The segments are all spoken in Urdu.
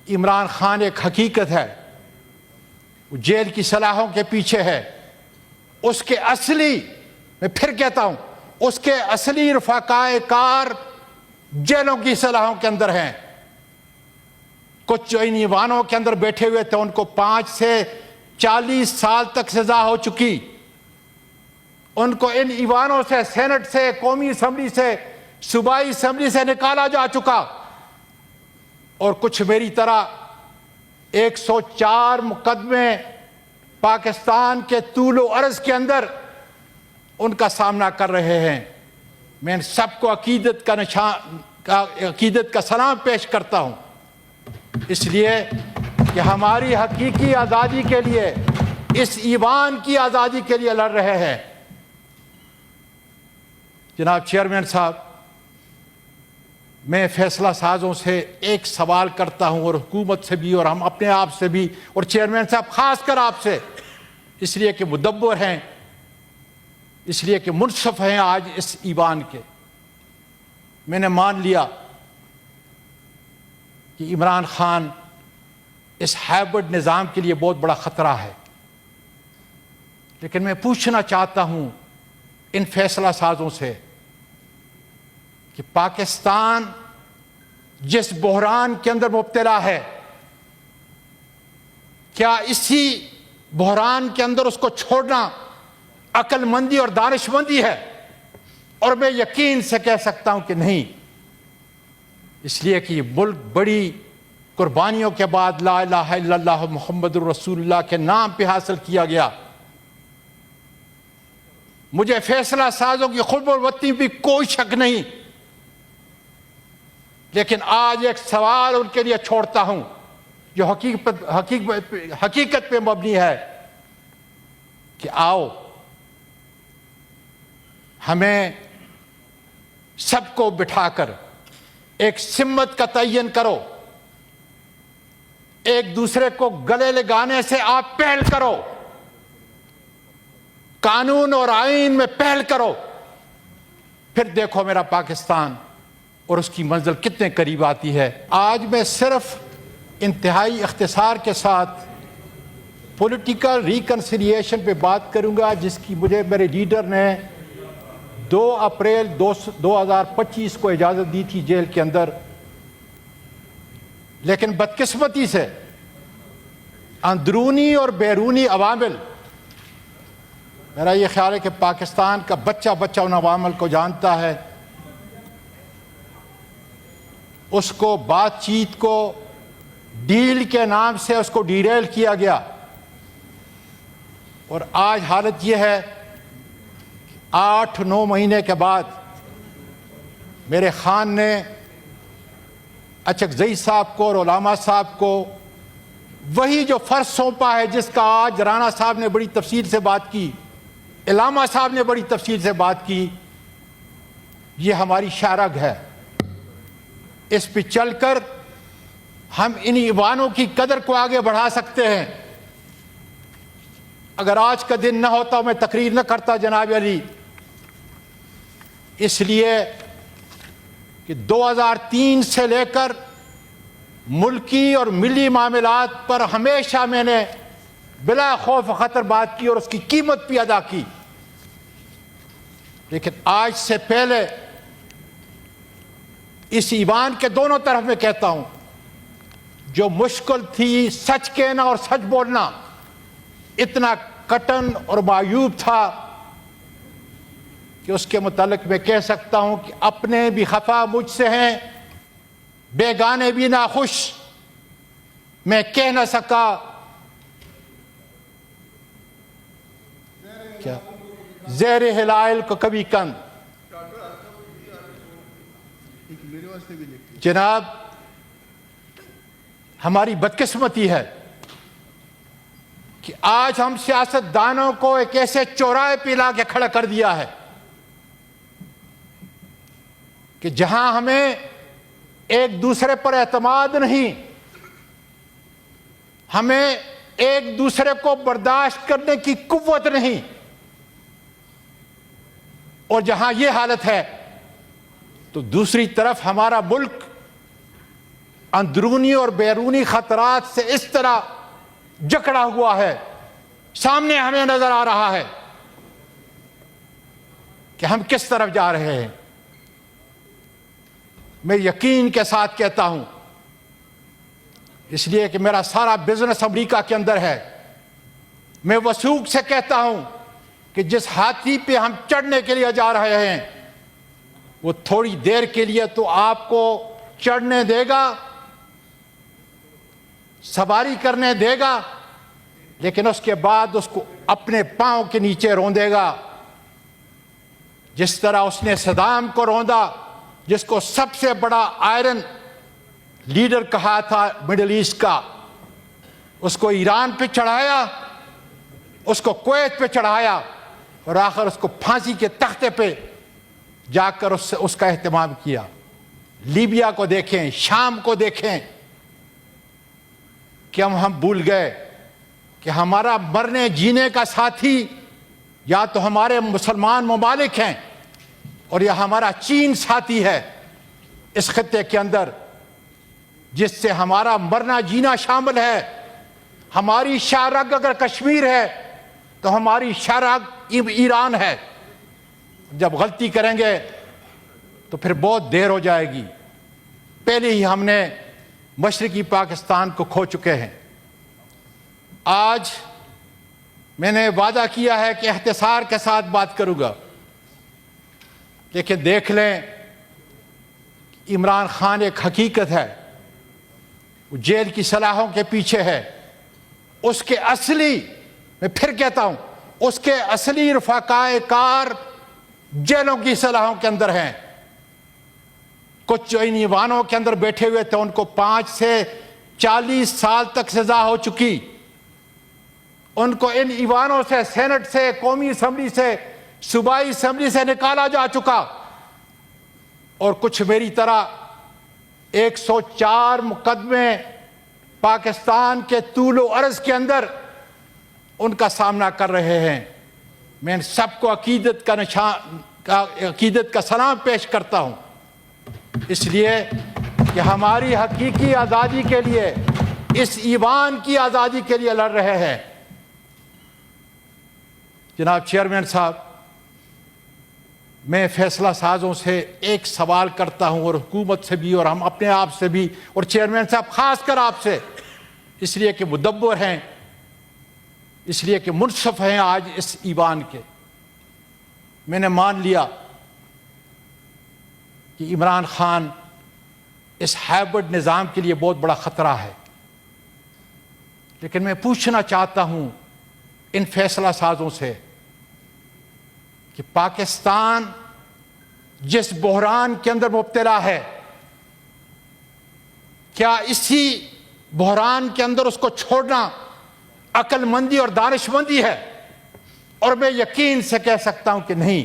عمران خان ایک حقیقت ہے، وہ جیل کی سلاخوں کے پیچھے ہے، اس کے اصلی، میں پھر کہتا ہوں، اس کے اصلی رفقائے کار جیلوں کی سلاخوں کے اندر ہیں۔ کچھ جو ان ایوانوں کے اندر بیٹھے ہوئے تھے ان کو 5 سے 40 سال تک سزا ہو چکی، ان کو ان ایوانوں سے، سینٹ سے، قومی اسمبلی سے، صوبائی اسمبلی سے نکالا جا چکا، اور کچھ میری طرح 104 مقدمے پاکستان کے طول و عرض کے اندر ان کا سامنا کر رہے ہیں۔ میں ان سب کو عقیدت کا سلام پیش کرتا ہوں، اس لیے کہ ہماری حقیقی آزادی کے لیے، اس ایوان کی آزادی کے لیے لڑ رہے ہیں۔ جناب چیئرمین صاحب، میں فیصلہ سازوں سے ایک سوال کرتا ہوں، اور حکومت سے بھی، اور ہم اپنے آپ سے بھی، اور چیئرمین صاحب خاص کر آپ سے، اس لیے کہ مدبر ہیں، اس لیے کہ منصف ہیں آج اس ایوان کے۔ میں نے مان لیا کہ عمران خان اس ہائبرڈ نظام کے لیے بہت بڑا خطرہ ہے، لیکن میں پوچھنا چاہتا ہوں ان فیصلہ سازوں سے کہ پاکستان جس بحران کے اندر مبتلا ہے، کیا اسی بحران کے اندر اس کو چھوڑنا عقل مندی اور دانش مندی ہے؟ اور میں یقین سے کہہ سکتا ہوں کہ نہیں، اس لیے کہ یہ ملک بڑی قربانیوں کے بعد لا الہ الا اللہ محمد الرسول اللہ کے نام پہ حاصل کیا گیا۔ مجھے فیصلہ سازوں کی خلب الوطنی بھی کوئی شک نہیں، لیکن آج ایک سوال ان کے لیے چھوڑتا ہوں جو حقیقت پہ مبنی ہے کہ آؤ ہمیں سب کو بٹھا کر ایک سمت کا تعین کرو، ایک دوسرے کو گلے لگانے سے آپ پہل کرو، قانون اور آئین میں پہل کرو، پھر دیکھو میرا پاکستان اور اس کی منزل کتنے قریب آتی ہے۔ آج میں صرف انتہائی اختصار کے ساتھ پولیٹیکل ریکنسیلیشن پہ بات کروں گا، جس کی مجھے میرے لیڈر نے 2 اپریل 2025 کو اجازت دی تھی جیل کے اندر، لیکن بدقسمتی سے اندرونی اور بیرونی عوامل، میرا یہ خیال ہے کہ پاکستان کا بچہ ان عوامل کو جانتا ہے، اس کو بات چیت کو ڈیل کے نام سے اس کو ڈیریل کیا گیا، اور آج حالت یہ ہے 8-9 مہینے کے بعد میرے خان نے اچکزئی صاحب کو اور علامہ صاحب کو وہی جو فرض سونپا ہے، جس کا آج رانا صاحب نے بڑی تفصیل سے بات کی، علامہ صاحب نے بڑی تفصیل سے بات کی، یہ ہماری شارگ ہے۔ اس پہ چل کر ہم ان ایوانوں کی قدر کو آگے بڑھا سکتے ہیں۔ اگر آج کا دن نہ ہوتا میں تقریر نہ کرتا جناب علی، اس لیے کہ 2003 سے لے کر ملکی اور ملی معاملات پر ہمیشہ میں نے بلا خوف خطر بات کی اور اس کی قیمت بھی ادا کی، لیکن آج سے پہلے اس ایوان کے دونوں طرف میں کہتا ہوں، جو مشکل تھی سچ کہنا اور سچ بولنا اتنا کٹن اور معیوب تھا کہ اس کے متعلق میں کہہ سکتا ہوں کہ اپنے بھی خفا مجھ سے ہیں، بیگانے بھی ناخوش، میں کہہ نہ سکا کیا زیر ہلال کو کبھی کند۔ جناب ہماری بدقسمتی ہے کہ آج ہم سیاست دانوں کو ایک ایسے چوراہے پہ لا کے کھڑا کر دیا ہے کہ جہاں ہمیں ایک دوسرے پر اعتماد نہیں، ہمیں ایک دوسرے کو برداشت کرنے کی قوت نہیں، اور جہاں یہ حالت ہے تو دوسری طرف ہمارا ملک اندرونی اور بیرونی خطرات سے اس طرح جکڑا ہوا ہے، سامنے ہمیں نظر آ رہا ہے کہ ہم کس طرف جا رہے ہیں۔ میں یقین کے ساتھ کہتا ہوں، اس لیے کہ میرا سارا بزنس امریکہ کے اندر ہے، میں وثوق سے کہتا ہوں کہ جس ہاتھی پہ ہم چڑھنے کے لیے جا رہے ہیں وہ تھوڑی دیر کے لیے تو آپ کو چڑھنے دے گا، سواری کرنے دے گا، لیکن اس کے بعد اس کو اپنے پاؤں کے نیچے روندے گا، جس طرح اس نے صدام کو روندا، جس کو سب سے بڑا آئرن لیڈر کہا تھا مڈل ایسٹ کا، اس کو ایران پہ چڑھایا، اس کو کویت پہ چڑھایا، اور آخر اس کو پھانسی کے تختے پہ جا کر اس کا اہتمام کیا۔ لیبیا کو دیکھیں، شام کو دیکھیں، کہ ہم بھول گئے کہ ہمارا مرنے جینے کا ساتھی یا تو ہمارے مسلمان ممالک ہیں اور یا ہمارا چین ساتھی ہے اس خطے کے اندر، جس سے ہمارا مرنا جینا شامل ہے۔ ہماری شاہراہ اگر کشمیر ہے تو ہماری شاہراہ ایران ہے۔ جب غلطی کریں گے تو پھر بہت دیر ہو جائے گی۔ پہلے ہی ہم نے مشرقی پاکستان کو کھو چکے ہیں۔ آج میں نے وعدہ کیا ہے کہ اختصار کے ساتھ بات کروں گا، لیکن دیکھ لیں عمران خان ایک حقیقت ہے، وہ جیل کی سلاخوں کے پیچھے ہے۔ اس کے اصلی، میں پھر کہتا ہوں، اس کے اصلی رفقائے کار جیلوں کی سلاخوں کے اندر ہیں۔ کچھ جو ان ایوانوں کے اندر بیٹھے ہوئے تھے ان کو 5 سے 40 سال تک سزا ہو چکی، ان کو ان ایوانوں سے، سینٹ سے، قومی اسمبلی سے، صوبائی اسمبلی سے نکالا جا چکا، اور کچھ میری طرح 104 مقدمے پاکستان کے طول و عرض کے اندر ان کا سامنا کر رہے ہیں۔ میں ان سب کو عقیدت کا سلام پیش کرتا ہوں، اس لیے کہ ہماری حقیقی آزادی کے لیے، اس ایوان کی آزادی کے لیے لڑ رہے ہیں۔ جناب چیئرمین صاحب، میں فیصلہ سازوں سے ایک سوال کرتا ہوں، اور حکومت سے بھی، اور ہم اپنے آپ سے بھی، اور چیئرمین صاحب خاص کر آپ سے، اس لیے کہ مدبر ہیں، اس لیے کہ منصف ہیں آج اس ایوان کے۔ میں نے مان لیا کہ عمران خان اس ہائبرڈ نظام کے لیے بہت بڑا خطرہ ہے، لیکن میں پوچھنا چاہتا ہوں ان فیصلہ سازوں سے کہ پاکستان جس بحران کے اندر مبتلا ہے، کیا اسی بحران کے اندر اس کو چھوڑنا عقل مندی اور دانش مندی ہے؟ اور میں یقین سے کہہ سکتا ہوں کہ نہیں،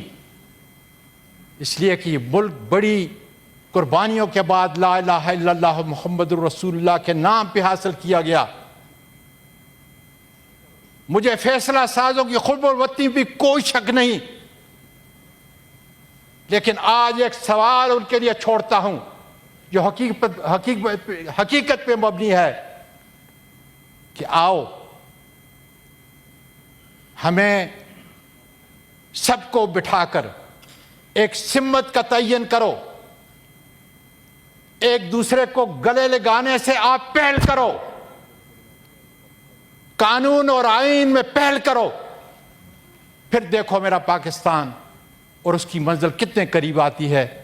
اس لیے کہ یہ ملک بڑی قربانیوں کے بعد لا الہ الا اللہ محمد الرسول اللہ کے نام پہ حاصل کیا گیا۔ مجھے فیصلہ سازوں کی خلب الوطنی بھی کوئی شک نہیں، لیکن آج ایک سوال ان کے لیے چھوڑتا ہوں جو حقیقت پہ مبنی ہے کہ آؤ ہمیں سب کو بٹھا کر ایک سمت کا تعین کرو، ایک دوسرے کو گلے لگانے سے آپ پہل کرو، قانون اور آئین میں پہل کرو، پھر دیکھو میرا پاکستان اور اس کی منزل کتنے قریب آتی ہے۔